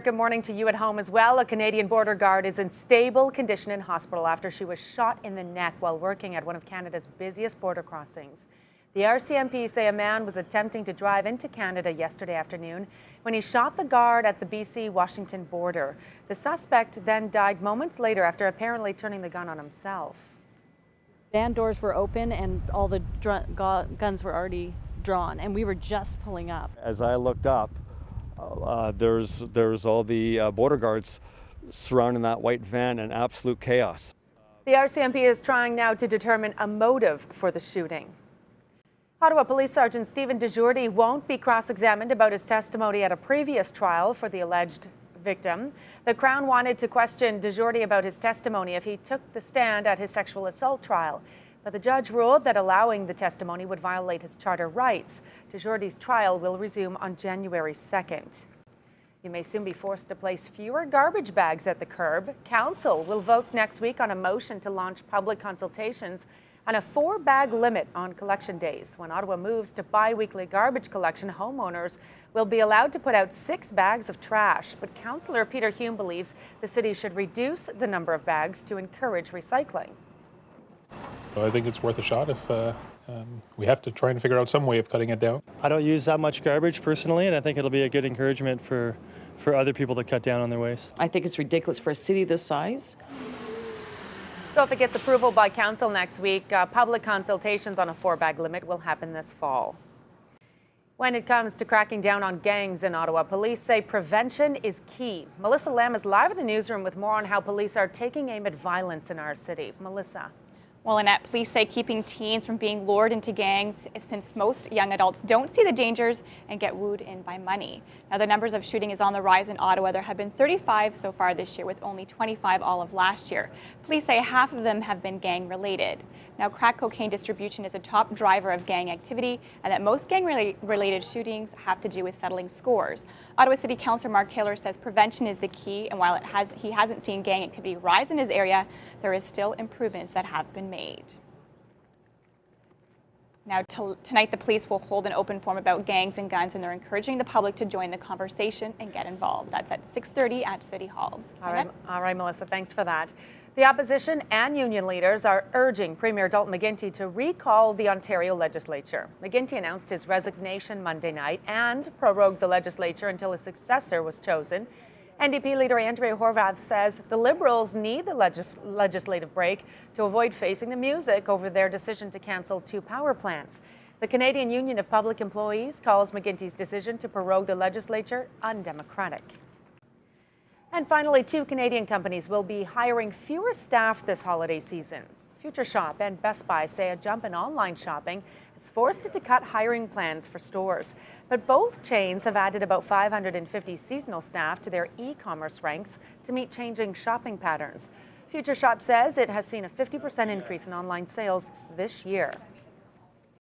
good morning to you at home as well. A Canadian border guard is in stable condition in hospital after she was shot in the neck while working at one of Canada's busiest border crossings. The RCMP say a man was attempting to drive into Canada yesterday afternoon when he shot the guard at the BC-Washington border. The suspect then died moments later after apparently turning the gun on himself. Van doors were open and all the guns were already drawn, and we were just pulling up. As I looked up, there's all the border guards surrounding that white van and absolute chaos. The RCMP is trying now to determine a motive for the shooting. Ottawa Police Sergeant Stephen Geordie won't be cross-examined about his testimony at a previous trial for the alleged victim. The Crown wanted to question Geordie about his testimony if he took the stand at his sexual assault trial, but the judge ruled that allowing the testimony would violate his charter rights. Geordie's trial will resume on January 2nd. You may soon be forced to place fewer garbage bags at the curb. Council will vote next week on a motion to launch public consultations on a 4-bag limit on collection days. When Ottawa moves to bi-weekly garbage collection, homeowners will be allowed to put out 6 bags of trash. But Councillor Peter Hume believes the city should reduce the number of bags to encourage recycling. I think it's worth a shot if we have to try and figure out some way of cutting it down. I don't use that much garbage personally, and I think it'll be a good encouragement for other people to cut down on their waste. I think it's ridiculous for a city this size. So if it gets approval by council next week, public consultations on a 4-bag limit will happen this fall. When it comes to cracking down on gangs in Ottawa, police say prevention is key. Melissa Lamb is live in the newsroom with more on how police are taking aim at violence in our city. Melissa. Well, Annette, police say keeping teens from being lured into gangs, since most young adults don't see the dangers and get wooed in by money. Now, the numbers of shooting is on the rise in Ottawa. There have been 35 so far this year, with only 25 all of last year. Police say half of them have been gang-related. Now, crack cocaine distribution is a top driver of gang activity, and that most gang-related shootings have to do with settling scores. Ottawa City Councillor Mark Taylor says prevention is the key, and while he hasn't seen gang activity rise in his area, there is still improvements that have been made. Now, tonight the police will hold an open forum about gangs and guns, and they're encouraging the public to join the conversation and get involved. That's at 6:30 at City Hall. All right, Melissa, thanks for that. The opposition and union leaders are urging Premier Dalton McGuinty to recall the Ontario legislature. McGuinty announced his resignation Monday night and prorogued the legislature until a successor was chosen. NDP leader Andrea Horwath says the Liberals need the legislative break to avoid facing the music over their decision to cancel 2 power plants. The Canadian Union of Public Employees calls McGuinty's decision to prorogue the legislature undemocratic. And finally, 2 Canadian companies will be hiring fewer staff this holiday season. Future Shop and Best Buy say a jump in online shopping has forced it to cut hiring plans for stores. But both chains have added about 550 seasonal staff to their e-commerce ranks to meet changing shopping patterns. Future Shop says it has seen a 50% increase in online sales this year.